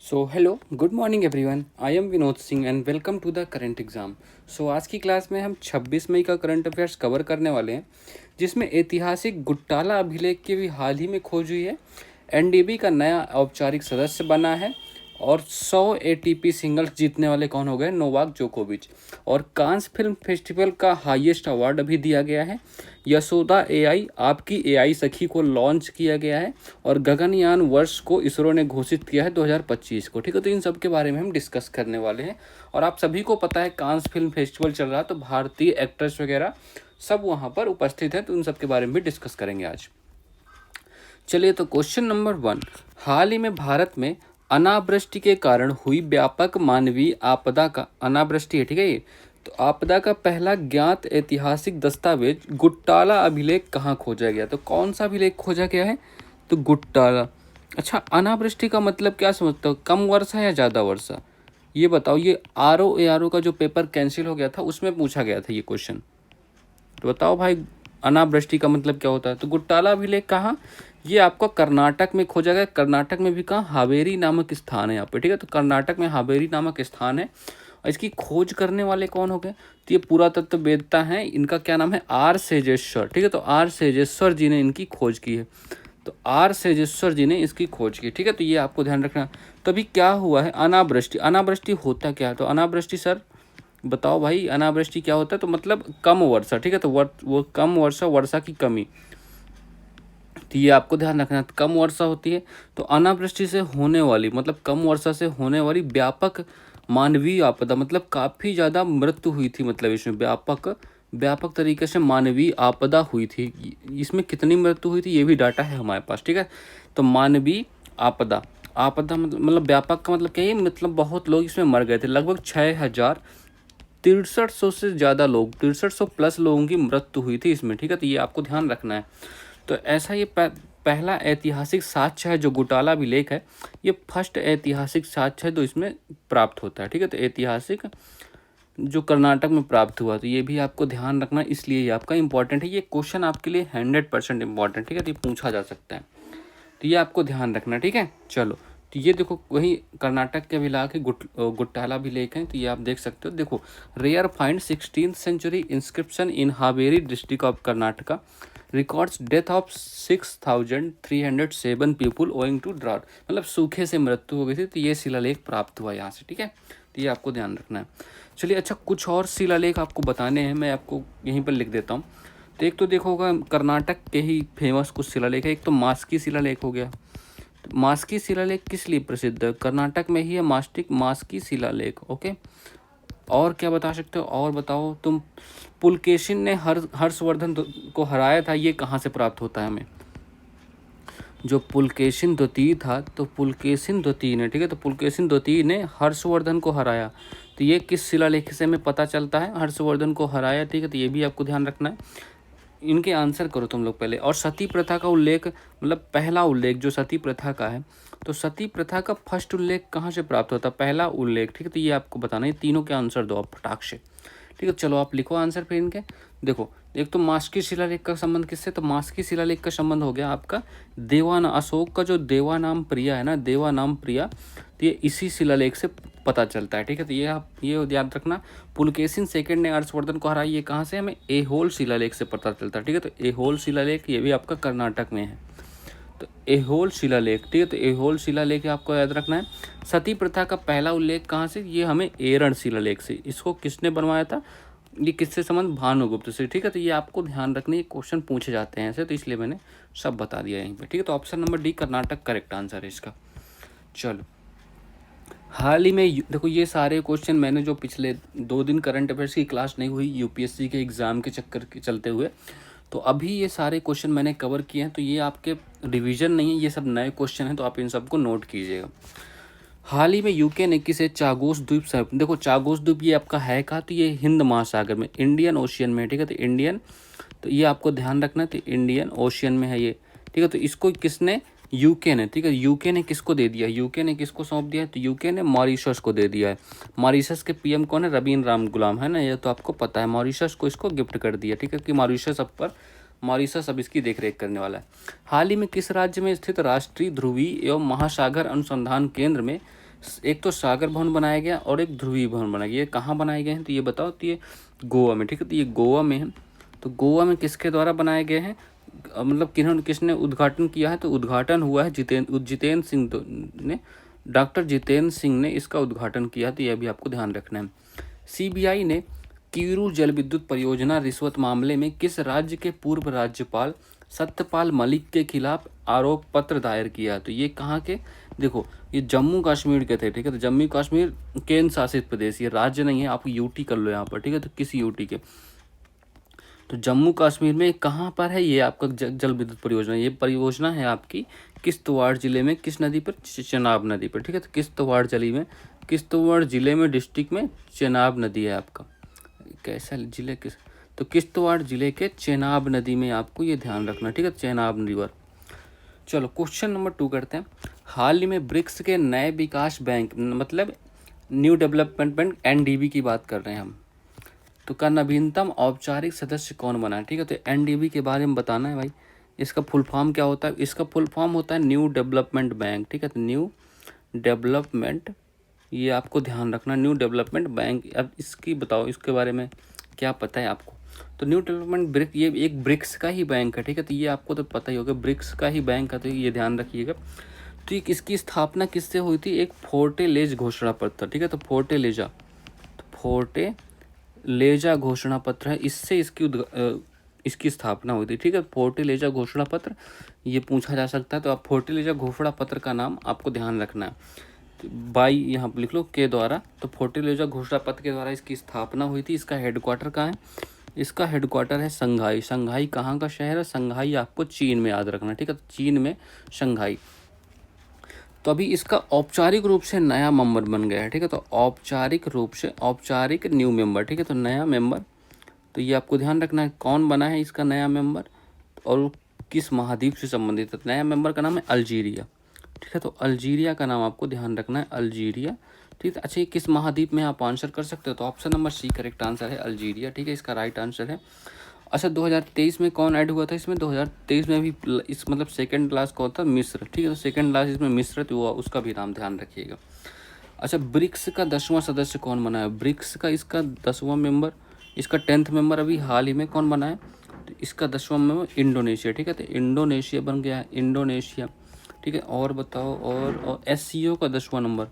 So hello good morning everyone. I am Vinod Singh and welcome to the current exam. So आज की class में हम 26 मई का करंट अफेयर्स कवर करने वाले हैं, जिसमें ऐतिहासिक गुट्टाला अभिलेख की भी हाल ही में खोज हुई है। एनडीबी का नया औपचारिक सदस्य बना है और 100 एटीपी सिंगल्स जीतने वाले कौन हो गए? नोवाक जोकोविच। और कांस फिल्म फेस्टिवल का हाईएस्ट अवार्ड अभी दिया गया है। यशोदा एआई आपकी एआई सखी को लॉन्च किया गया है और गगनयान वर्ष को इसरो ने घोषित किया है 2025 को। ठीक है, तो इन सब के बारे में हम डिस्कस करने वाले हैं। और आप सभी को पता है कांस फिल्म फेस्टिवल चल रहा है, तो भारतीय एक्ट्रेस वगैरह सब वहाँ पर उपस्थित हैं, तो उन सब के बारे में भी डिस्कस करेंगे आज। चलिए, तो क्वेश्चन नंबर 1, हाल ही में भारत में अनावृष्टि के कारण हुई व्यापक मानवीय आपदा का, अनावृष्टि है ठीक है ये, तो आपदा का पहला ज्ञात ऐतिहासिक दस्तावेज गुट्टाला अभिलेख कहाँ खोजा गया? तो कौन सा अभिलेख खोजा गया है? तो गुट्टाला। अच्छा, अनावृष्टि का मतलब क्या समझते हो? कम वर्षा या ज़्यादा वर्षा? ये बताओ। ये आर ओ का जो पेपर कैंसिल हो गया था उसमें पूछा गया था ये क्वेश्चन। तो बताओ भाई, अनावृष्टि का मतलब क्या होता है? तो गुट्टाला अभिलेख कहाँ? ये आपको कर्नाटक में खोजा गया। कर्नाटक में भी कहाँ? हावेरी नामक स्थान है यहाँ पे। ठीक है, तो कर्नाटक में हावेरी नामक स्थान है। और इसकी खोज करने वाले कौन हो गए? तो ये पुरातत्ववेत्ता हैं, इनका क्या नाम है? आर सेजेश्वर। ठीक है, तो आर सेजेश्वर जी ने इनकी खोज की है। तो आर सेजेश्वर जी ने इसकी खोज की। ठीक है, तो ये आपको ध्यान रखना। तो अभी क्या हुआ है? अनावृष्टि। अनावृष्टि होता क्या है? तो अनावृष्टि सर बताओ भाई, अनावृष्टि क्या होता है? तो मतलब कम वर्षा। ठीक है, तो वो कम वर्षा, वर्षा की कमी, तो ये आपको ध्यान रखना। कम वर्षा होती है तो अनावृष्टि से होने वाली, मतलब कम वर्षा से होने वाली व्यापक मानवीय आपदा, मतलब काफ़ी ज़्यादा मृत्यु हुई थी, मतलब इसमें व्यापक व्यापक तरीके से मानवीय आपदा हुई थी। इसमें कितनी मृत्यु हुई थी ये भी डाटा है हमारे पास। ठीक है, तो मानवीय आपदा, आपदा मतलब व्यापक का मतलब क्या है? मतलब बहुत लोग इसमें मर गए थे। लगभग 6,6300 से ज़्यादा लोग, 6300 प्लस लोगों की मृत्यु हुई थी इसमें। ठीक है, तो ये आपको ध्यान रखना है। तो ऐसा ये पहला ऐतिहासिक साक्ष्य है जो गुटाला अभिलेख है, ये फर्स्ट ऐतिहासिक साक्ष्य है तो इसमें प्राप्त होता है। ठीक है, तो ऐतिहासिक जो कर्नाटक में प्राप्त हुआ, तो ये भी आपको ध्यान रखना, इसलिए ये आपका इंपॉर्टेंट है। ये क्वेश्चन आपके लिए 100% इंपॉर्टेंट। ठीक है, तो ये पूछा जा सकता है, तो ये आपको ध्यान रखना। ठीक है, चलो, तो ये देखो वही कर्नाटक के अभिलेख है, गुट्टाला अभिलेख है, तो ये आप देख सकते हो। देखो, rare find 16th century inscription in Haveri district of Karnataka records death of 6,307 people owing to drought, मतलब सूखे से मृत्यु हो गई थी। तो ये शिलालेख प्राप्त हुआ यहाँ से। ठीक है, तो ये आपको ध्यान रखना है। चलिए, अच्छा, कुछ और शिलालेख आपको बताने हैं, मैं आपको यहीं पर लिख देता हूँ। तो एक तो देखो होगा कर्नाटक के ही फेमस कुछ शिलालेख है। एक तो मास्की शिलालेख हो गया। तो मास्की शिलालेख किस लिए प्रसिद्ध है? कर्नाटक में ही है मास्की शिलालेख। ओके, और क्या बता सकते हो? और बताओ तुम। पुलकेशिन ने हर्षवर्धन को हराया था, ये कहाँ से प्राप्त होता है हमें? जो पुलकेशिन द्वितीय था, तो पुलकेशिन द्वितीय ने, ठीक है, तो पुलकेशिन द्वितीय ने हर्षवर्धन को हराया। तो ये किस शिलालेख से हमें पता चलता है? हर्षवर्धन को हराया। ठीक है, तो ये भी आपको ध्यान रखना है। इनके आंसर करो तुम लोग पहले। और सती प्रथा का उल्लेख, मतलब पहला उल्लेख जो सती प्रथा का है, तो सती प्रथा का फर्स्ट उल्लेख कहाँ से प्राप्त होता है? पहला उल्लेख। ठीक है, तो ये आपको बताना है। तीनों के आंसर दो आप फटाक से। ठीक है, चलो आप लिखो आंसर फिर इनके। देखो, एक तो मास्की शिलालेख का संबंध किससे? तो मास्की शिलालेख का संबंध हो गया आपका अशोक का जो देवा नाम प्रिया है ना, देवा नाम प्रिया, तो ये इसी शिलालेख से पता चलता है। ठीक है, तो ये आप ये याद रखना। पुलकेशिन सेकंड ने हर्षवर्धन को हराई, ये कहाँ से? हमें एहोल शिलालेख से पता चलता है। ठीक है, तो एहोल शिलालेख ये भी आपका कर्नाटक में है। तो एहोल शिलालेख, ठीक है, तो एहोल शिलालेख आपको याद रखना है। सती प्रथा का पहला उल्लेख कहाँ से? ये हमें एरण शिलालेख से। इसको किसने बनवाया था? ये किससे संबंध? भानुगुप्त से। ठीक है, तो ये आपको ध्यान रखना, ये क्वेश्चन पूछे जाते हैं ऐसे, तो इसलिए मैंने सब बता दिया यहीं पे। ठीक है, तो option number D Karnataka correct answer है इसका। चलो, हाल ही में देखो, ये सारे क्वेश्चन मैंने जो पिछले 2 दिन करंट अफेयर्स की क्लास नहीं हुई यूपीएससी के एग्ज़ाम के चक्कर के चलते हुए, तो अभी ये सारे क्वेश्चन मैंने कवर किए हैं। तो ये आपके रिवीजन नहीं है, ये सब नए क्वेश्चन हैं, तो आप इन सबको नोट कीजिएगा। हाल ही में यूके ने किसे चागोस द्वीप से, देखो चागोस द्वीप ये आपका है कहाँ? तो ये हिंद महासागर में, इंडियन ओशियन में। ठीक है, तो इंडियन, तो ये आपको ध्यान रखना है, तो इंडियन ओशियन में है ये। ठीक है, तो इसको किसने? यूके ने। ठीक है, यूके ने किसको दे दिया? यूके ने किसको सौंप दिया है? तो यूके ने मॉरिशस को दे दिया है। मॉरिशस के पीएम कौन है? रवीन राम गुलाम, है ना, ये तो आपको पता है। मॉरिशस को इसको गिफ्ट कर दिया। ठीक है, कि मॉरिशस अब इसकी देखरेख करने वाला है। हाल ही में किस राज्य में स्थित राष्ट्रीय ध्रुवीय एवं महासागर अनुसंधान केंद्र में एक तो सागर भवन बनाया गया और एक ध्रुवीय भवन बनाया गया। ये कहाँ बनाए गए हैं तो ये बताओ। तो ये गोवा में, ठीक है। तो ये गोवा में है। तो गोवा में किसके द्वारा बनाए गए हैं, मतलब किसने उद्घाटन किया है, तो उद्घाटन हुआ है जितेंद्र सिंह ने, डॉक्टर जितेंद्र सिंह ने इसका उद्घाटन किया। तो यह भी आपको ध्यान रखना है। सीबीआई ने कीरू जल विद्युत परियोजना रिश्वत मामले में किस राज्य के पूर्व राज्यपाल सत्यपाल मलिक के खिलाफ आरोप पत्र दायर किया। तो ये कहाँ के, देखो ये जम्मू कश्मीर के थे, ठीक है। तो जम्मू कश्मीर केंद्र शासित प्रदेश, ये राज्य नहीं है, आप यूटी कर लो यहाँ पर, ठीक है। तो किस यूटी के, तो जम्मू कश्मीर में कहाँ पर है ये आपका जल विद्युत परियोजना। ये परियोजना है आपकी किश्तवाड़ जिले में, किस नदी पर, चेनाब नदी पर, ठीक है। तो किश्तवाड़ जिले में डिस्ट्रिक्ट में चेनाब नदी है आपका, कैसा जिले किस, तो किश्तवाड़ जिले के चेनाब नदी में आपको ये ध्यान रखना, ठीक है, चेनाब रिवर। चलो क्वेश्चन नंबर 2 करते हैं। हाल ही में ब्रिक्स के नए विकास बैंक, मतलब न्यू डेवलपमेंट बैंक, एनडीबी की बात कर रहे हैं हम, तो का नवीनतम औपचारिक सदस्य कौन बना है, ठीक है। तो एनडीबी के बारे में बताना है भाई। इसका फुल फॉर्म क्या होता है, इसका फुल फॉर्म होता है न्यू डेवलपमेंट बैंक, ठीक है। तो न्यू डेवलपमेंट, ये आपको ध्यान रखना, न्यू डेवलपमेंट बैंक। अब इसकी बताओ, इसके बारे में क्या पता है आपको। तो न्यू डेवलपमेंट ब्रिक, ये एक ब्रिक्स का ही बैंक है, ठीक है। तो ये आपको तो पता ही होगा, ब्रिक्स का ही बैंक है, तो ये ध्यान रखिएगा। तो इसकी स्थापना किससे हुई थी, एक फोर्टेलेज घोषणा पत्र, ठीक है। तो फोर्टेलेजा घोषणा पत्र है, इससे इसकी स्थापना हुई थी, ठीक है। फोर्टेलेजा घोषणा पत्र ये पूछा जा सकता है। तो आप फोर्टेलेजा घोषणा पत्र का नाम आपको ध्यान रखना है, तो बाई यहाँ पर लिख लो के द्वारा। तो फोर्टेलेजा घोषणा पत्र के द्वारा इसकी स्थापना हुई थी। इसका हेडक्वार्टर कहाँ है, इसका हेडक्वार्टर है शंघाई। शंघाई कहाँ का शहर है, शंघाई आपको चीन में याद रखना, ठीक है। तो चीन में शंघाई। तो अभी इसका औपचारिक रूप से नया मेंबर बन गया है, ठीक है। तो औपचारिक रूप से, औपचारिक न्यू मेंबर, ठीक है। तो नया मेंबर, तो ये आपको ध्यान रखना है कौन बना है इसका नया मेंबर और किस महाद्वीप से संबंधित है। नया मेंबर का नाम है अल्जीरिया, ठीक है। तो अल्जीरिया का नाम आपको ध्यान रखना है, अल्जीरिया, ठीक है। अच्छा ये किस महाद्वीप में आप आंसर कर सकते हो, तो option number C correct answer है, अल्जीरिया, ठीक है। इसका राइट आंसर है। अच्छा 2023 में कौन ऐड हुआ था इसमें, 2023 में भी इस मतलब सेकंड क्लास कौन था, मिस्र, ठीक है। तो सेकंड क्लास इसमें मिस्र, तो उसका भी नाम ध्यान रखिएगा। अच्छा ब्रिक्स का 10वां सदस्य कौन बना है, ब्रिक्स का इसका 10वां मेंबर, इसका 10th मेंबर अभी हाल ही में कौन बना है, तो इसका 10वां मेंबर इंडोनेशिया, ठीक है। तो इंडोनेशिया बन गया है, इंडोनेशिया, ठीक है। और बताओ, और एससीओ का 10वां नंबर,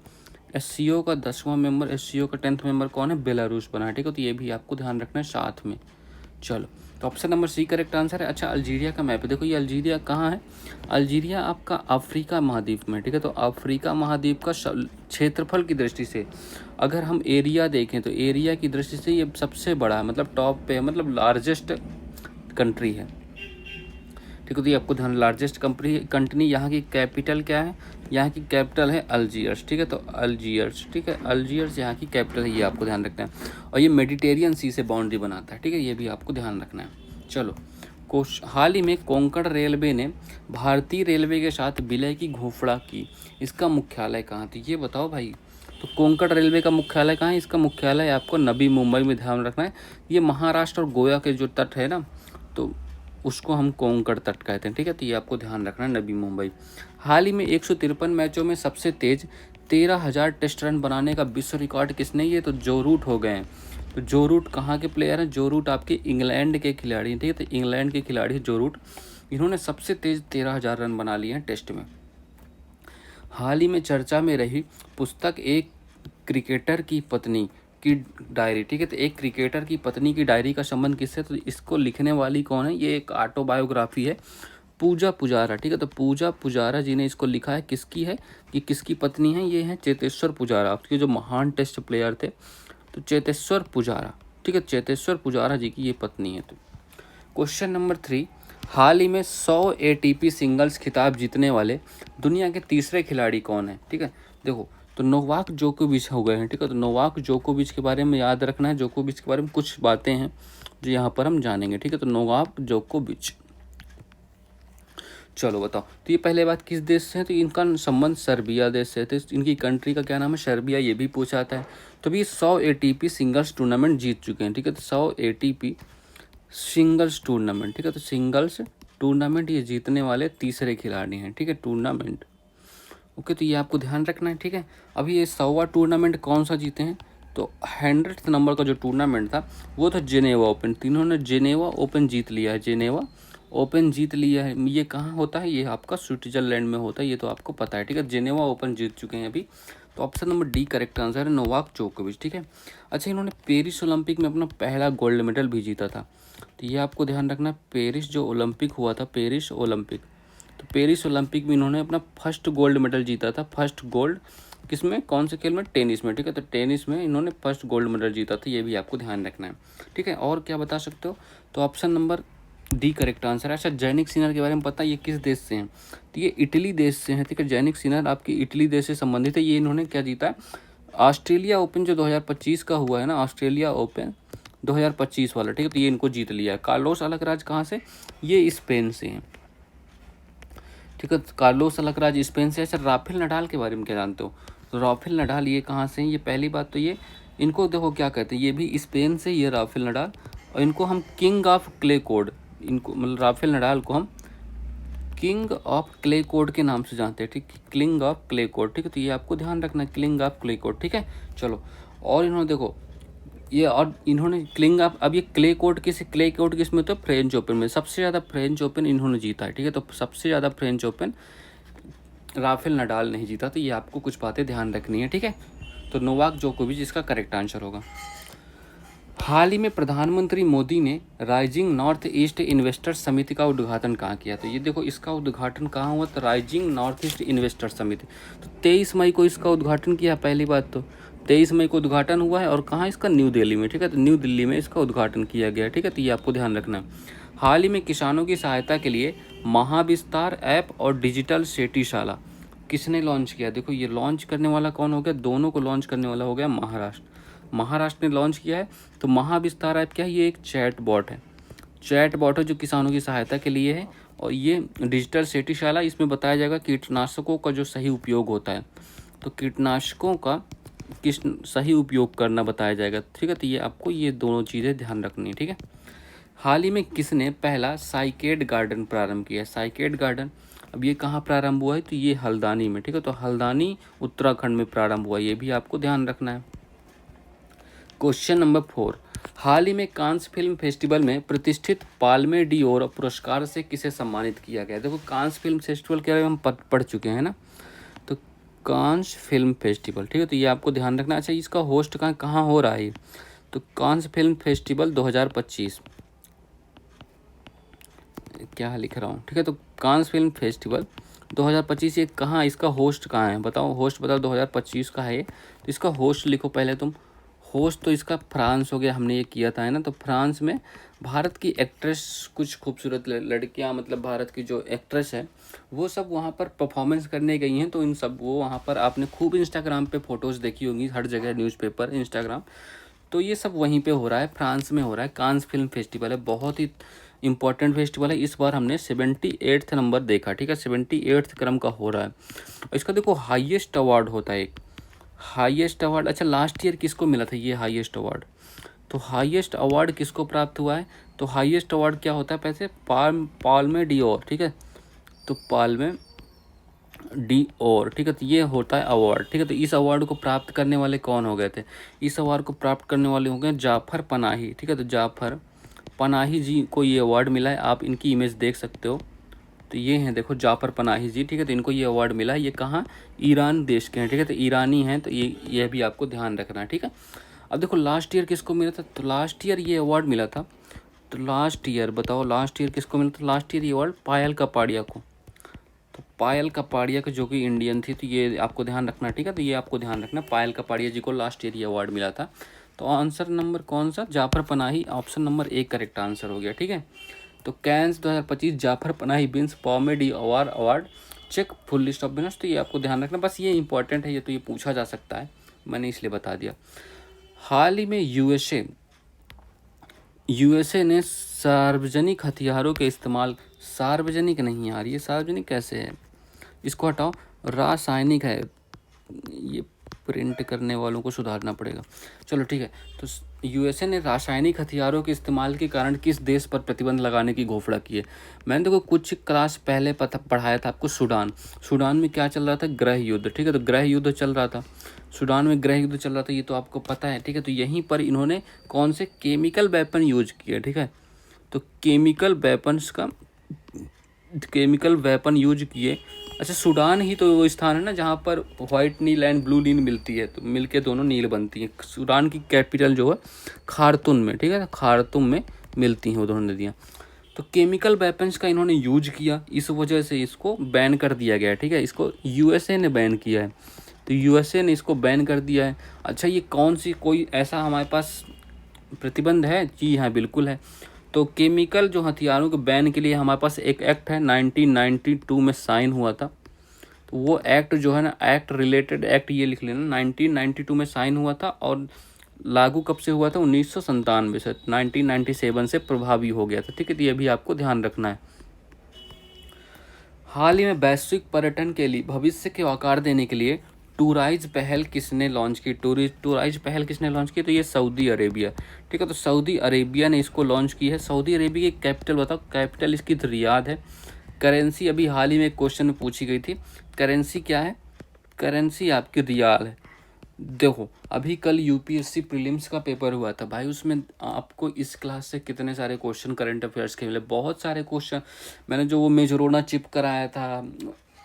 एससीओ का 10वां मेंबर, एससीओ का 10th मेंबर कौन है, बेलारूस बना है, ठीक है। तो ये भी आपको ध्यान रखना है साथ में। चलो तो option number C correct answer है। अच्छा अल्जीरिया का मैप देखो, ये अल्जीरिया कहाँ है, अल्जीरिया आपका अफ्रीका महाद्वीप में, ठीक है। तो अफ्रीका महाद्वीप का क्षेत्रफल की दृष्टि से अगर हम एरिया देखें तो एरिया की दृष्टि से ये सबसे बड़ा है, मतलब टॉप पे है, मतलब लार्जेस्ट कंट्री है, ठीक है। तो ये आपको ध्यान, लार्जेस्ट कंट्री, यहाँ की कैपिटल क्या है, यहाँ की कैपिटल है अल्जीयर्स, ठीक है। तो अल्जीयर्स, ठीक है, अल्जीयर्स यहाँ की कैपिटल है, ये आपको ध्यान रखना है। और ये मेडिटेरियन सी से बाउंड्री बनाता है, ठीक है, ये भी आपको ध्यान रखना है। चलो हाल ही में कोंकण रेलवे ने भारतीय रेलवे के साथ विलय की घोषणा की, इसका मुख्यालय कहाँ, तो ये बताओ भाई। तो कोंकण रेलवे का मुख्यालय कहाँ है, इसका मुख्यालय आपको नवी मुंबई में ध्यान रखना है। ये महाराष्ट्र और गोवा के जो तट है ना, तो उसको हम कोंकण तट कहते हैं, ठीक है। तो ये आपको ध्यान रखना है, नवी मुंबई। हाल ही में 153 मैचों में सबसे तेज 13,000 टेस्ट रन बनाने का विश्व रिकॉर्ड किसने, ये तो जो रूट हो गए हैं। तो जो रूट कहाँ के प्लेयर हैं, जो रूट आपके इंग्लैंड के खिलाड़ी हैं, ठीक है। तो इंग्लैंड के खिलाड़ी जो रूट, इन्होंने सबसे तेज 13,000 रन बना लिए हैं टेस्ट में। हाल ही में चर्चा में रही पुस्तक एक क्रिकेटर की पत्नी की डायरी, ठीक है। तो एक क्रिकेटर की पत्नी की डायरी का संबंध किससे, तो इसको लिखने वाली कौन है, ये एक ऑटोबायोग्राफी है, पूजा पुजारा, ठीक है। तो पूजा पुजारा जी ने इसको लिखा है, किसकी है, ये किसकी पत्नी है, ये है चेतेश्वर पुजारा, आपके जो महान टेस्ट प्लेयर थे, तो चेतेश्वर पुजारा, ठीक है, चेतेश्वर पुजारा जी की ये पत्नी है। तो क्वेश्चन नंबर 3, हाल ही में 100 एटीपी सिंगल्स खिताब जीतने वाले दुनिया के तीसरे खिलाड़ी कौन है, ठीक है। देखो तो नोवाक जोकोविच हो गए हैं, ठीक है। तो नोवाक जोकोविच के बारे में याद रखना है, जोकोविच के बारे में कुछ बातें हैं जो यहाँ पर हम जानेंगे, ठीक है। तो नोवाक जोकोविच, चलो बताओ। तो ये पहले बात किस देश से है, तो इनका संबंध सर्बिया देश से है, तो इनकी कंट्री का क्या नाम है, सर्बिया, ये भी पूछा जाता है। तो भी 100 एटीपी सिंगल्स टूर्नामेंट जीत चुके हैं, ठीक है। तो 100 एटीपी सिंगल्स टूर्नामेंट, ठीक है। तो सिंगल्स टूर्नामेंट ये जीतने वाले तीसरे खिलाड़ी हैं, ठीक है, टूर्नामेंट। ओके, तो ये आपको ध्यान रखना है, ठीक है। अभी ये 100वां टूर्नामेंट कौन सा जीते हैं, तो 100th नंबर का जो टूर्नामेंट था वो था जेनेवा ओपन। तीनों ने जेनेवा ओपन जीत लिया है, जेनेवा ओपन जीत लिया है। ये कहाँ होता है, ये आपका स्विट्जरलैंड में होता है, ये तो आपको पता है, ठीक है। जेनेवा ओपन जीत चुके हैं अभी। तो option number D correct answer है, नोवाक जोकोविच, ठीक है। अच्छा, इन्होंने पेरिस ओलंपिक में अपना पहला गोल्ड मेडल भी जीता था, तो ये आपको ध्यान रखना। पेरिस जो ओलंपिक हुआ था, पेरिस ओलंपिक, तो पेरिस ओलंपिक में इन्होंने अपना फर्स्ट गोल्ड मेडल जीता था। फर्स्ट गोल्ड किसमें, कौन से खेल में, टेनिस में, ठीक है। तो टेनिस में इन्होंने फर्स्ट गोल्ड मेडल जीता था, ये भी आपको ध्यान रखना है, ठीक है। और क्या बता सकते हो, तो option number D correct answer है। अच्छा, जैनिक सिनर के बारे में पता है, ये किस देश से हैं, तो ये इटली देश से हैं, ठीक है। जैनिक सिनर आपकी इटली देश से संबंधित है। ये इन्होंने क्या जीता है, ऑस्ट्रेलिया ओपन जो 2025 का हुआ है ना, ऑस्ट्रेलिया ओपन 2025 वाला, ठीक है, तो ये इनको जीत लिया है। कार्लोस अलकराज कहाँ से, ये स्पेन से हैं, ठीक है। कार्लोस अलकराज स्पेन से। अच्छा, राफेल नडाल के बारे में क्या जानते हो, तो राफेल नडाल ये कहाँ से हैं, ये पहली बात तो ये इनको देखो क्या कहते हैं, ये भी स्पेन से, ये राफेल नडाल, और इनको हम किंग ऑफ क्ले कोर्ट, इनको मतलब राफेल नडाल को हम किंग ऑफ क्ले कोर्ट के नाम से जानते हैं, ठीक, किंग ऑफ क्ले कोर्ट, ठीक है। तो ये आपको ध्यान रखना, किंग ऑफ क्ले कोर्ट, ठीक है। चलो, और इन्होंने देखो ये, और इन्होंने क्लिंग ऑफ, अब ये क्ले कोर्ट किस में, तो फ्रेंच ओपन में सबसे ज़्यादा फ्रेंच ओपन इन्होंने जीता है, ठीक है। तो सबसे ज़्यादा फ्रेंच ओपन राफेल नडाल नहीं जीता, तो ये आपको कुछ बातें ध्यान रखनी है, ठीक है। तो नोवाक जोकोविच इसका करेक्ट आंसर होगा। हाल ही में प्रधानमंत्री मोदी ने राइजिंग नॉर्थ ईस्ट इन्वेस्टर समिति का उद्घाटन कहाँ किया, तो ये देखो इसका उद्घाटन कहाँ हुआ, तो राइजिंग नॉर्थ ईस्ट इन्वेस्टर समिति, तो 23 मई को इसका उद्घाटन किया। पहली बात तो 23 मई को उद्घाटन हुआ है, और कहाँ, इसका न्यू दिल्ली में, ठीक है। तो न्यू दिल्ली में इसका उद्घाटन किया गया, ठीक है। तो ये आपको ध्यान रखना है। हाल ही में किसानों की सहायता के लिए महाविस्तार ऐप और डिजिटल सेठीशाला किसने लॉन्च किया, देखो ये लॉन्च करने वाला कौन हो गया, दोनों को लॉन्च करने वाला हो गया महाराष्ट्र ने लॉन्च किया है। तो महाविस्तार ऐप क्या है, ये एक चैट बॉट है, जो किसानों की सहायता के लिए है। और ये डिजिटल सेठीशाला, इसमें बताया जाएगा कीटनाशकों का जो सही उपयोग होता है, तो कीटनाशकों का किस सही उपयोग करना बताया जाएगा, ठीक है। तो ये आपको ये दोनों चीज़ें ध्यान रखनी है, ठीक है। हाल ही में किसने पहला साइकेड गार्डन प्रारंभ किया, साइकेड गार्डन, अब ये कहाँ प्रारंभ हुआ है, तो ये हल्द्वानी में, ठीक है। तो हल्द्वानी उत्तराखंड में प्रारंभ हुआ, ये भी आपको ध्यान रखना है। क्वेश्चन नंबर 4, हाल ही में कांस फिल्म फेस्टिवल में प्रतिष्ठित पाल्मे डिओर पुरस्कार से किसे सम्मानित किया गया, देखो कांस फिल्म फेस्टिवल के बारे में हम पढ़ चुके हैं ना, तो कांस फिल्म फेस्टिवल, ठीक है। तो ये आपको ध्यान रखना। अच्छा, इसका होस्ट कहाँ हो रहा है, तो कांस फिल्म फेस्टिवल 2025, क्या लिख रहा हूँ, ठीक है। तो कांस फिल्म फेस्टिवल 2025 ये कहाँ, इसका होस्ट कहाँ है, बताओ, होस्ट बताओ, 2025 का है ये, तो इसका होस्ट लिखो पहले तुम। होस्ट तो इसका फ्रांस हो गया, हमने ये किया था, है ना। तो फ्रांस में भारत की एक्ट्रेस, कुछ खूबसूरत लड़कियां, मतलब भारत की जो एक्ट्रेस है वो सब वहाँ पर परफॉर्मेंस करने गई हैं। तो इन सब वो वहाँ पर आपने खूब इंस्टाग्राम पे फ़ोटोज़ देखी होंगी, हर जगह न्यूज़पेपर, इंस्टाग्राम, तो ये सब वहीं पे हो रहा है, फ्रांस में हो रहा है। कांस फिल्म फेस्टिवल है, बहुत ही इंपॉर्टेंट फेस्टिवल है। इस बार हमने 78 नंबर देखा, ठीक है, 78 क्रम का हो रहा है। और इसका देखो हाईएस्ट अवार्ड होता है, एक हाईएस्ट अवार्ड। अच्छा, लास्ट ईयर किसको मिला था ये हाईएस्ट अवार्ड, तो हाईएस्ट अवार्ड किसको प्राप्त हुआ है, तो हाईएस्ट अवार्ड क्या होता है, पैसे पाल्मे डिओर, ठीक है। तो पाल्मे डिओर, ठीक है, तो ये होता है अवार्ड, ठीक है। तो इस अवार्ड को प्राप्त करने वाले कौन हो गए थे, इस अवार्ड को प्राप्त करने वाले हो गए जाफ़र पनाही, ठीक है। तो जाफ़र पनाही जी को ये अवार्ड मिला है, आप इनकी इमेज देख सकते हो। तो ये हैं, देखो जाफ़र पनाही जी, ठीक है। तो इनको ये अवार्ड मिला है, ये कहाँ, ईरान देश के हैं, ठीक है। तो ईरानी हैं, तो ये भी आपको ध्यान रखना है, ठीक है। अब देखो लास्ट ईयर किसको मिला था, तो लास्ट ईयर ये अवार्ड मिला था, तो लास्ट ईयर बताओ, लास्ट ईयर किसको मिला था, लास्ट ईयर ये अवार्ड पायल कपाड़िया को, तो पायल कपाड़िया को, जो कि इंडियन थी, तो ये आपको ध्यान रखना, ठीक है। तो ये आपको ध्यान रखना, पायल कपाड़िया जी को लास्ट ईयर ये अवार्ड मिला था। तो आंसर नंबर कौन सा, Jafar Panahi, option number 1 correct answer हो गया, ठीक है। तो Cannes 2025 Jafar Panahi wins Palme d'Or award check full list of winners, तो ये आपको ध्यान रखना, बस ये इंपॉर्टेंट है, ये तो ये पूछा जा सकता है, मैंने इसलिए बता दिया। हाल ही में यूएसए ने सार्वजनिक हथियारों के इस्तेमाल, सार्वजनिक नहीं यार, ये सार्वजनिक कैसे है, इसको हटाओ, रासायनिक है ये, प्रिंट करने वालों को सुधारना पड़ेगा। चलो ठीक है। तो यूएसए ने रासायनिक हथियारों के इस्तेमाल के कारण किस देश पर प्रतिबंध लगाने की घोषणा की है? मैंने देखो कुछ क्लास पहले पढ़ाया था आपको सूडान में क्या चल रहा था, गृह युद्ध, ठीक है। तो गृह युद्ध चल रहा था, सूडान में गृह युद्ध चल रहा था, ये तो आपको पता है, ठीक है। तो यहीं पर इन्होंने कौन से केमिकल वेपन यूज किए, ठीक है। तो केमिकल वेपन यूज किए। अच्छा, सूडान ही तो वो स्थान है ना जहाँ पर वाइट नील एंड ब्लू नील मिलती है, तो मिलके दोनों नील बनती है। सूडान की कैपिटल जो है खार्तूम में, ठीक है, खार्तूम में मिलती हैं वो दोनों नदियाँ। तो केमिकल वेपन्स का इन्होंने यूज किया, इस वजह से इसको बैन कर दिया गया है, ठीक है। इसको यूएसए ने बैन किया है, तो यूएसए ने इसको बैन कर दिया है। अच्छा, ये कौन सी कोई ऐसा हमारे पास प्रतिबंध है? जी हाँ, बिल्कुल है। तो केमिकल जो हथियारों के बैन के लिए हमारे पास एक एक्ट है, 1992 में साइन हुआ था। तो वो एक्ट जो है ना, एक्ट रिलेटेड एक्ट ये लिख लेना, 1992 में साइन हुआ था और लागू कब से हुआ था? 1997 से, 1997 से प्रभावी हो गया था, ठीक है। तो ये भी आपको ध्यान रखना है। हाल ही में वैश्विक पर्यटन के लिए भविष्य के आकार देने के लिए टूराइज पहल किसने लॉन्च की? टूराइज पहल किसने लॉन्च की? तो ये सऊदी अरेबिया, ठीक है। तो सऊदी अरेबिया ने इसको लॉन्च की है। सऊदी अरेबिया की कैपिटल बताओ। कैपिटल इसकी तो रियाद है। करेंसी अभी हाल ही में एक क्वेश्चन में पूछी गई थी, करेंसी क्या है? करेंसी आपकी रियाल है। देखो अभी कल यूपीएससी प्रीलिम्स का पेपर हुआ था भाई, उसमें आपको इस क्लास से कितने सारे क्वेश्चन करंट अफेयर्स के मिले, बहुत सारे क्वेश्चन। मैंने जो वो मेजरोना चिप कराया था,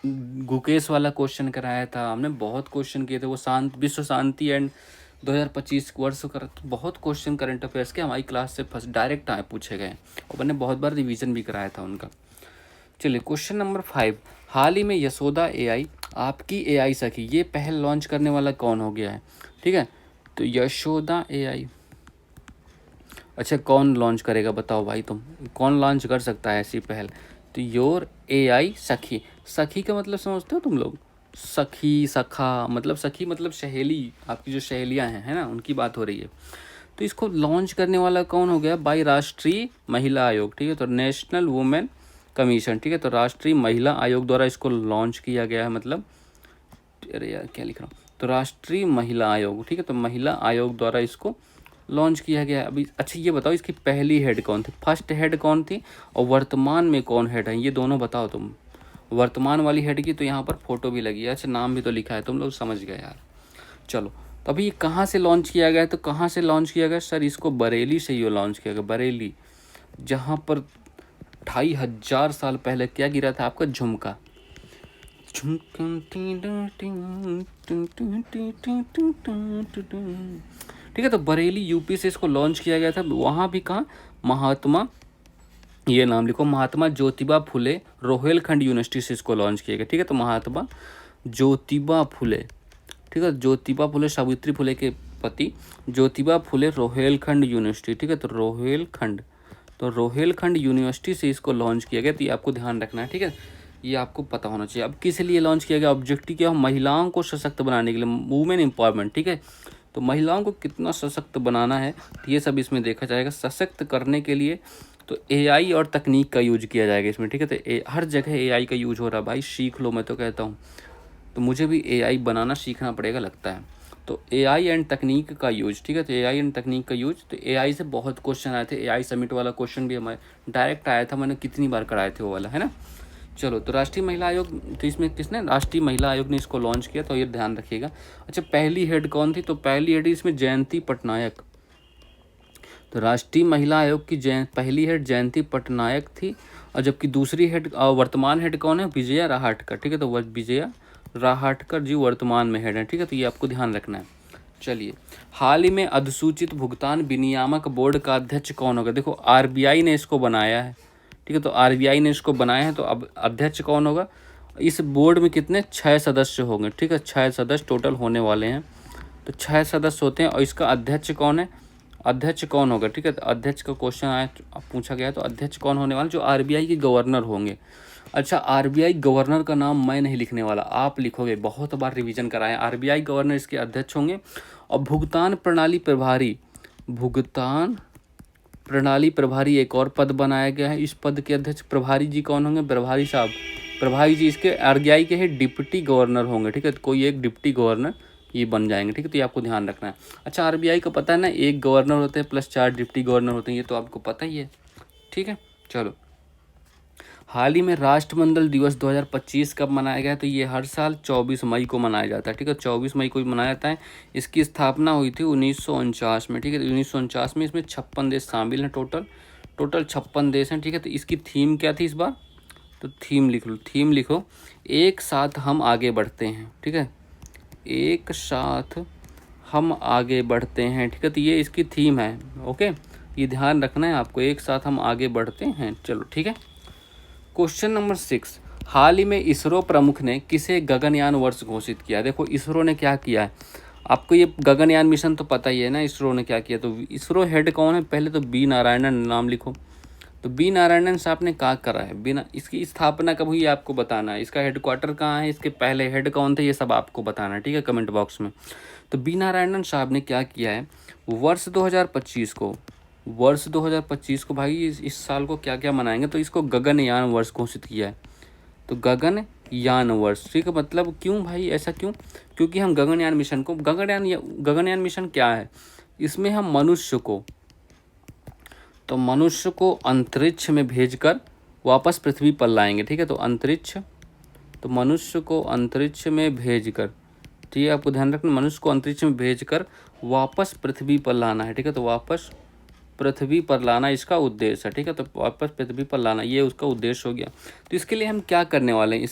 गुकेश वाला क्वेश्चन कराया था, हमने बहुत क्वेश्चन किए थे। वो विश्व शांति एंड 2025 वर्ष कर बहुत क्वेश्चन करंट अफेयर्स के हमारी क्लास से फर्स्ट डायरेक्ट आए पूछे गए, और मैंने बहुत बार रिवीजन भी कराया था उनका। चलिए क्वेश्चन नंबर 5, हाल ही में यशोदा एआई आपकी एआई सखी ये पहल लॉन्च करने वाला कौन हो गया है? ठीक है, तो यशोदा एआई, अच्छा कौन लॉन्च करेगा बताओ भाई, तुम कौन लॉन्च कर सकता है ऐसी पहल? तो योर एआई सखी, सखी का मतलब समझते हो तुम लोग? सखी, सखा मतलब, सखी मतलब सहेली, आपकी जो सहेलियां हैं, है ना, उनकी बात हो रही है। तो इसको लॉन्च करने वाला कौन हो गया? बाई राष्ट्रीय महिला आयोग, ठीक है। तो नेशनल वुमेन कमीशन, ठीक है। तो राष्ट्रीय महिला आयोग द्वारा इसको लॉन्च किया गया है, मतलब अरे यार क्या लिख रहा हूँ, तो राष्ट्रीय महिला आयोग, ठीक है। तो महिला आयोग द्वारा इसको लॉन्च किया गया है अभी। अच्छा ये बताओ इसकी पहली हेड कौन थी, फर्स्ट हेड कौन थी, और वर्तमान में कौन हेड है, ये दोनों बताओ तुम। वर्तमान वाली हेड की तो यहाँ पर फोटो भी लगी है, अच्छा नाम भी तो लिखा है, तुम लोग समझ गए यार। चलो तो अभी ये कहाँ से लॉन्च किया गया है? तो कहाँ से लॉन्च किया गया सर? इसको बरेली से ये लॉन्च किया गया, बरेली, जहाँ पर 2500 साल पहले क्या गिरा था आपका? झुमका। ठीक है, तो बरेली यूपी से इसको लॉन्च किया गया था। वहाँ भी कहाँ? महात्मा, ये नाम लिखो, महात्मा ज्योतिबा फुले रोहेलखंड यूनिवर्सिटी से इसको लॉन्च किया गया, ठीक है। तो महात्मा ज्योतिबा फुले, ठीक है, ज्योतिबा फुले सावित्री फुले के पति ज्योतिबा फुले रोहेलखंड यूनिवर्सिटी, ठीक है। तो रोहेलखंड यूनिवर्सिटी से इसको लॉन्च किया गया, तो ये आपको ध्यान रखना है, ठीक है, ये आपको पता होना चाहिए। अब किस लिए लॉन्च किया गया? ऑब्जेक्टिव क्या हो? महिलाओं को सशक्त बनाने के लिए, वुमेन एम्पावरमेंट, ठीक है। तो महिलाओं को कितना सशक्त बनाना है ये सब इसमें देखा जाएगा। सशक्त करने के लिए तो एआई और तकनीक का यूज किया जाएगा इसमें, ठीक है। तो हर जगह एआई का यूज हो रहा है भाई, सीख लो, मैं तो कहता हूँ। तो मुझे भी एआई बनाना सीखना पड़ेगा लगता है। तो एआई एंड तकनीक का यूज, ठीक है। तो एआई एंड तकनीक का यूज, तो एआई से बहुत क्वेश्चन आए थे। एआई समिट वाला क्वेश्चन भी हमारे डायरेक्ट आया था, मैंने कितनी बार कराए थे वो वाला, है ना। चलो तो राष्ट्रीय महिला आयोग, तो इसमें किसने? राष्ट्रीय महिला आयोग ने इसको लॉन्च किया, तो ये ध्यान रखिएगा। अच्छा पहली हेड कौन थी? तो पहली हेड इसमें जयंती पटनायक। तो राष्ट्रीय महिला आयोग की पहली हेड जयंती पटनायक थी, और जबकि दूसरी हेड, वर्तमान हेड कौन है? विजया राहटकर, ठीक है। तो विजया राहटकर जी वर्तमान में हेड है, ठीक है। तो ये आपको ध्यान रखना है। चलिए, हाल ही में अधिसूचित भुगतान विनियामक बोर्ड का अध्यक्ष कौन होगा? देखो आरबीआई ने इसको बनाया है, ठीक है। तो आरबीआई ने इसको बनाया है, तो अब अध्यक्ष कौन होगा? इस बोर्ड में कितने? 6 सदस्य होंगे, ठीक है। 6 सदस्य टोटल होने वाले हैं, तो 6 सदस्य होते हैं। और इसका अध्यक्ष कौन है? अध्यक्ष कौन होगा, ठीक है। तो अध्यक्ष का क्वेश्चन आया, पूछा गया, तो अध्यक्ष कौन होने वाला? जो आरबीआई के गवर्नर होंगे। अच्छा आरबीआई गवर्नर का नाम मैं नहीं लिखने वाला, आप लिखोगे, बहुत बार रिवीजन कराएं। आरबीआई गवर्नर इसके अध्यक्ष होंगे। और भुगतान प्रणाली प्रभारी एक और पद बनाया गया है। इस पद के अध्यक्ष प्रभारी जी कौन होंगे? प्रभारी साहब, प्रभारी जी इसके आरबीआई के हैं डिप्टी गवर्नर होंगे, ठीक है। तो कोई एक डिप्टी गवर्नर ये बन जाएंगे, ठीक है। तो ये आपको ध्यान रखना है। अच्छा, आरबीआई का पता है ना, 1 गवर्नर होते हैं प्लस 4 डिप्टी गवर्नर होते हैं, ये तो आपको पता ही है, ठीक है। चलो, हाल ही में राष्ट्रमंडल दिवस 2025 कब मनाया गया? तो ये हर साल 24 मई को मनाया जाता है, ठीक है। 24 मई को ही मनाया जाता है। इसकी स्थापना हुई थी 1949 में, ठीक है। 1949 में इसमें 56 देश शामिल हैं, टोटल 56 देश हैं, ठीक है। तो इसकी थीम क्या थी इस बार? तो थीम लिख लो, एक साथ हम आगे बढ़ते हैं, ठीक है। एक साथ हम आगे बढ़ते हैं, ठीक है। तो ये इसकी थीम है, ओके। ये ध्यान रखना है आपको, एक साथ हम आगे बढ़ते हैं। चलो, ठीक है। क्वेश्चन नंबर 6, हाल ही में इसरो प्रमुख ने किसे गगनयान वर्ष घोषित किया? देखो, इसरो ने क्या किया है, आपको ये गगनयान मिशन तो पता ही है ना, इसरो ने क्या किया। तो इसरो हेड कौन है? पहले तो बी नारायणन नाम लिखो। तो बी नारायणन साहब ने क्या करा है, बिना इसकी स्थापना कब हुई है आपको बताना है। इसका हेडक्वार्टर कहाँ है, इसके पहले हेड कौन थे, ये सब आपको बताना है, ठीक है, कमेंट बॉक्स में। तो बी नारायणन साहब ने क्या किया है, वर्ष 2025 को भाई इस साल को क्या क्या मनाएंगे, तो इसको गगनयान वर्ष घोषित किया है। तो गगनयान वर्ष, ठीक है। मतलब क्यों भाई, ऐसा क्यों? क्योंकि हम गगनयान मिशन को, गगनयान मिशन क्या है, इसमें हम मनुष्य को अंतरिक्ष में भेजकर वापस पृथ्वी पर लाएंगे, ठीक है। तो मनुष्य को अंतरिक्ष में भेजकर, ठीक है, आपको ध्यान रखना, मनुष्य को अंतरिक्ष में भेजकर वापस पृथ्वी पर लाना है, ठीक है। तो वापस पृथ्वी पर लाना इसका उद्देश्य है, ठीक है। तो वापस पृथ्वी पर लाना, ये उसका उद्देश्य हो गया। तो इसके लिए हम क्या करने वाले हैं,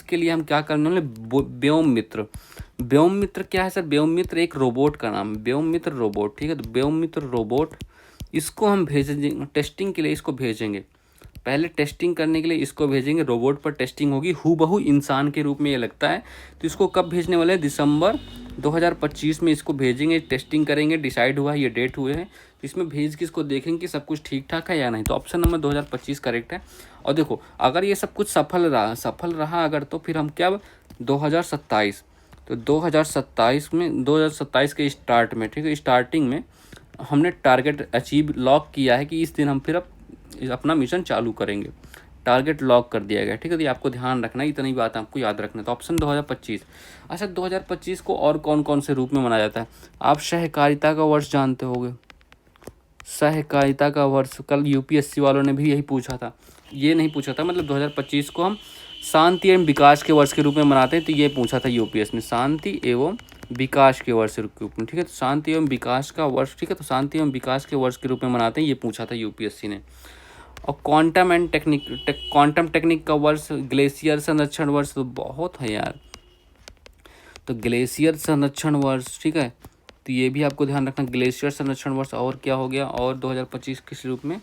व्योम मित्र क्या है सर? व्योम मित्र एक रोबोट का नाम, व्योम मित्र रोबोट, ठीक है। तो व्योम मित्र रोबोट, इसको हम भेजेंगे टेस्टिंग के लिए, इसको भेजेंगे पहले टेस्टिंग करने के लिए, इसको भेजेंगे, रोबोट पर टेस्टिंग होगी हूबहू इंसान के रूप में ये लगता है। तो इसको कब भेजने वाले हैं? दिसंबर 2025 में इसको भेजेंगे, टेस्टिंग करेंगे, डिसाइड हुआ है, ये डेट हुए हैं। तो इसमें भेज के इसको देखेंगे कि सब कुछ ठीक ठाक है या नहीं। तो ऑप्शन नंबर 2025 करेक्ट है। और देखो, अगर ये सब कुछ सफल रहा अगर, तो फिर हम क्या 2027, तो 2027 के स्टार्ट में, ठीक है, स्टार्टिंग में हमने टारगेट अचीव लॉक किया है कि इस दिन हम फिर अपना मिशन चालू करेंगे। टारगेट लॉक कर दिया गया, ठीक है। तो ये आपको ध्यान रखना है, इतनी बात आपको याद रखना है। तो ऑप्शन 2025। अच्छा, 2025 को और कौन कौन से रूप में मनाया जाता है? आप सहकारिता का वर्ष जानते होंगे, सहकारिता का वर्ष कल यूपीएससी वालों ने भी यही पूछा था, ये नहीं पूछा था, मतलब 2025 को हम शांति एवं विकास के वर्ष के रूप में मनाते हैं। तो ये पूछा था यूपीएस ने, शांति एवं विकास के वर्ष के रूप में, ठीक है। तो शांति एवं विकास का वर्ष, ठीक है। तो शांति एवं विकास के वर्ष के रूप में मनाते हैं, ये पूछा था यूपीएससी ने। और क्वांटम टेक्निक का वर्ष, ग्लेशियर संरक्षण वर्ष, तो बहुत है यार। तो ग्लेशियर संरक्षण वर्ष, ठीक है। तो ये भी आपको ध्यान रखना, ग्लेशियर संरक्षण वर्ष। और क्या हो गया, और 2025 किस रूप में?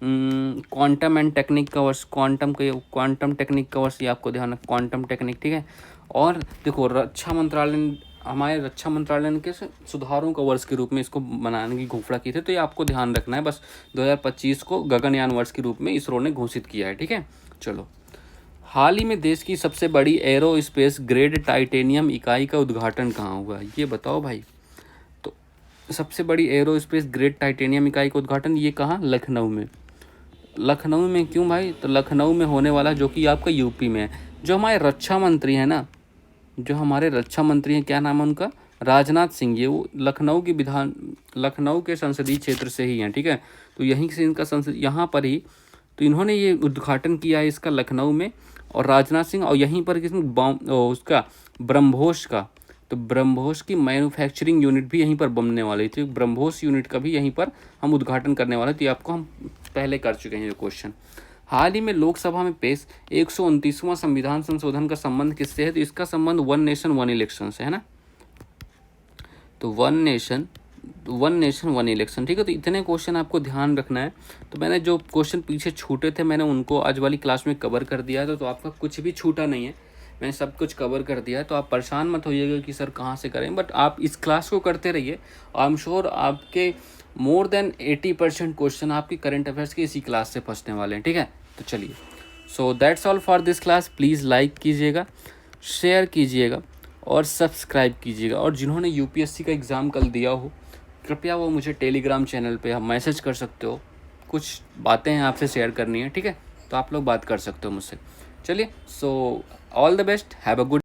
क्वांटम टेक्निक का वर्ष, क्वांटम टेक्निक का वर्ष, ये आपको ध्यान रखना, क्वांटम टेक्निक, ठीक है। और देखो, हमारे रक्षा मंत्रालय ने के सुधारों का वर्ष के रूप में इसको मनाने की घोषणा की थी। तो ये आपको ध्यान रखना है बस, 2025 को गगनयान वर्ष के रूप में इसरो ने घोषित किया है, ठीक है। चलो, हाल ही में देश की सबसे बड़ी एरोस्पेस ग्रेड टाइटेनियम इकाई का उद्घाटन कहाँ हुआ, ये बताओ भाई। तो सबसे बड़ी एरोस्पेस ग्रेड टाइटेनियम इकाई का उद्घाटन ये कहाँ? लखनऊ में। लखनऊ में क्यों भाई? तो लखनऊ में होने वाला, जो कि आपका यूपी में है। जो हमारे रक्षा मंत्री हैं ना, जो हमारे रक्षा मंत्री हैं, क्या नाम है उनका? राजनाथ सिंह। ये वो लखनऊ के संसदीय क्षेत्र से ही हैं, ठीक है। तो यहीं से इनका संसद, यहाँ पर ही, तो इन्होंने ये उद्घाटन किया है इसका लखनऊ में। और राजनाथ सिंह, और यहीं पर उसका ब्रह्मोस का, तो ब्रह्मोस की मैन्युफैक्चरिंग यूनिट भी यहीं पर बनने वाली थी। ब्रह्मोस यूनिट का भी यहीं पर हम उद्घाटन करने वाले थे। आपको हम पहले कर चुके हैं ये क्वेश्चन। हाल ही में लोकसभा में पेश 129वां संविधान संशोधन का संबंध किससे है? तो इसका संबंध वन नेशन वन इलेक्शन से है ना। तो वन नेशन वन इलेक्शन, ठीक है। तो इतने क्वेश्चन आपको ध्यान रखना है। तो मैंने जो क्वेश्चन पीछे छूटे थे, मैंने उनको आज वाली क्लास में कवर कर दिया है। तो आपका कुछ भी छूटा नहीं है, मैंने सब कुछ कवर कर दिया है। तो आप परेशान मत होइएगा कि सर कहाँ से करें, बट आप इस क्लास को करते रहिए। आई एम श्योर आपके मोर देन 80% क्वेश्चन आपके करंट अफेयर्स के इसी क्लास से फंसने वाले हैं, ठीक है। तो चलिए, so that's all for this class. Please like कीजिएगा, शेयर कीजिएगा और सब्सक्राइब कीजिएगा। और जिन्होंने यूपीएससी का एग्ज़ाम कल दिया हो, कृपया वो मुझे टेलीग्राम चैनल पे आप मैसेज कर सकते हो, कुछ बातें हैं आपसे शेयर करनी है, ठीक है। तो आप लोग बात कर सकते हो मुझसे। चलिए, so all the best, have a good